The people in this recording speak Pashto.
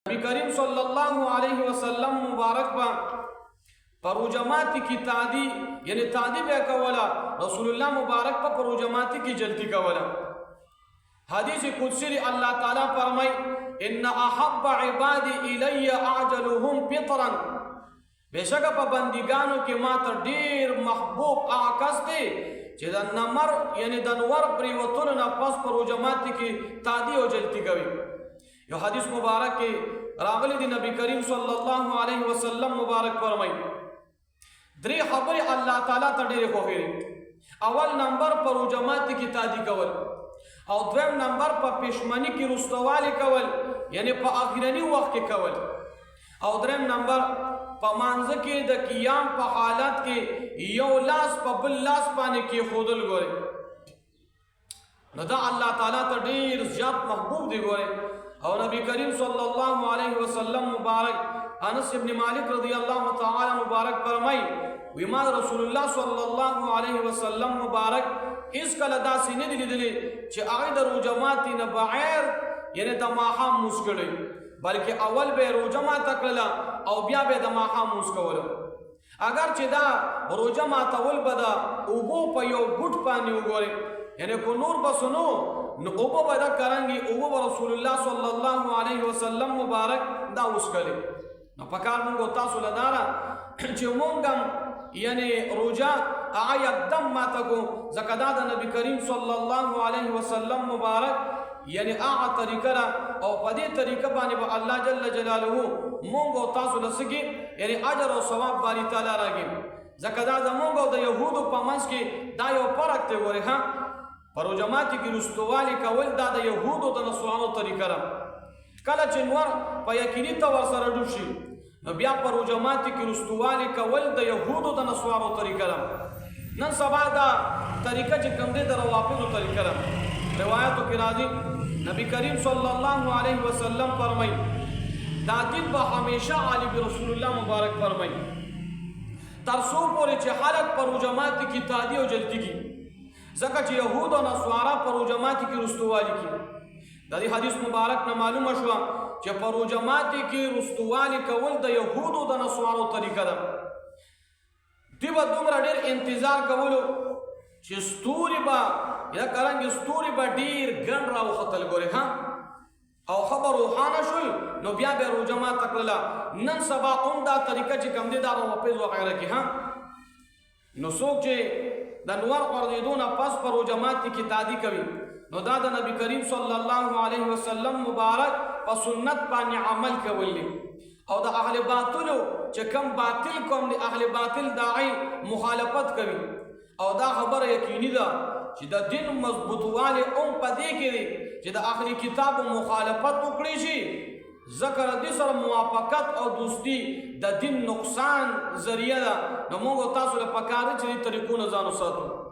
نبی کریم صلی اللہ علیہ وسلم مبارک با پرو جماعتی کی تعدی یعنی تعدی بے کولا رسول اللہ مبارک با پرو جماعتی کی جلتی کولا حدیث قدسی اللہ تعالیٰ فرمائی ان احب عبادی الی اعجلهم فطرا بے شک پا بندگانو کی ماتا دیر محبوب آکس دے چی دا نمر یعنی دنور پریوتون نفس پرو جماعتی کی تعدی و جلتی کوئی یو حدیث مبارک کے راغلی دی نبی کریم صلی اللہ علیہ وسلم مبارک فرمائی دری خبری اللہ تعالیٰ تا دیر خوخیری اول نمبر پر جماعت کی تعدی کول او دویم نمبر پا پیشمنی کی رستوالی کول یعنی پا آخرانی وقت کی کول او دریم نمبر پا مانزکی دا قیام پا حالت کی یو لاس پا بل لاس پانے کی خودل گورے ندا اللہ تعالیٰ تا دیر زیاد محبوب دی گورے اور نبی کریم صلی اللہ علیہ وسلم مبارک انس ابن مالک رضی اللہ تعالی مبارک فرمائی ویمان رسول اللہ صلی اللہ علیہ وسلم مبارک اس کا لدا سینے دلی دلی چھ آئی در روجماتی نبعیر یعنی دماغام مسکڑی بلکہ اول بے روجمات اکللا او بیا بے دماغام مسکولا اگر چھ دا روجمات اول بدا اوبو پا یو گھٹ پانی اگورے یعنی کو نور بسنو اوبو بدا کرنگی اوبو رسول اللہ صلی اللہ علیہ وسلم مبارک دا اسکلی پکار منگو تاسو لدارا چھ مونگم یعنی روجا آئی اقدم ماتا کو زکداد نبی کریم صلی اللہ علیہ وسلم مبارک یعنی آغا طریقہ را او پدی طریقہ بانی با اللہ جل جلالہ مونگو تاسو لسکی یعنی عجر و ثواب بانی تعالی راگی زکداد مونگو دا یہودو پامنس کی دا یو پرکتے گوری ہاں پرو جماعتی کی رستوالی کول دا دا یہودو دا نسوانو طریقہ را کلا چنور پا یقینی تور سر ڈوشی بیا پرو جماعتی کی رستوالی کول دا یہودو دا نسوانو طریقہ را نن سبا دا طریقہ چکم دے دا روافظو طریقہ را روایتو کی راضی نبی کریم صلی اللہ علیہ وسلم فرمائی دا دن با ہمیشہ علی برسول اللہ مبارک فرمائی ترسو پوری چھ حالت پرو جماعتی کی تعدی و جلتی کی زکا چھ یہود و نسوارا پرو جماعتی کی رستوالی کی دا دی حدیث مبارک نا معلوم شوا چھ پرو جماعتی کی رستوالی کول دا یہود و دا نسوارو طریقہ دا دیبا دومرا دیر انتظار کولو چھ ستوری با یا کرنگی ستوری با دیر گن راو خطل گوری ہاں او خبر روحانا شل نو بیا بے رو جماعت تکللا نن سبا دا طریقہ چھ کم دی دارو وپیز وغیرہ کی ہاں نو سوک چھ دا نوار قردیدونا پس پر و جماعتی کی تعدی کبھی نو دا نبی کریم صلی اللہ علیہ وسلم مبارک پا سنت پانی عمل کولی او دا اہل باطلو چکم باطل کم دی اہل باطل داعی مخالفت کبھی او دا خبر یقینی دا چی دا دن مضبوط والے اون پا دے کے دی چی دا اہل کتاب مخالفت اکڑی شی ذکر دی سر موافقت او دوستی دا دن نقصان ذریعہ دا نمونگو تاسو لپکاری چی دی طریقون زانو ساتو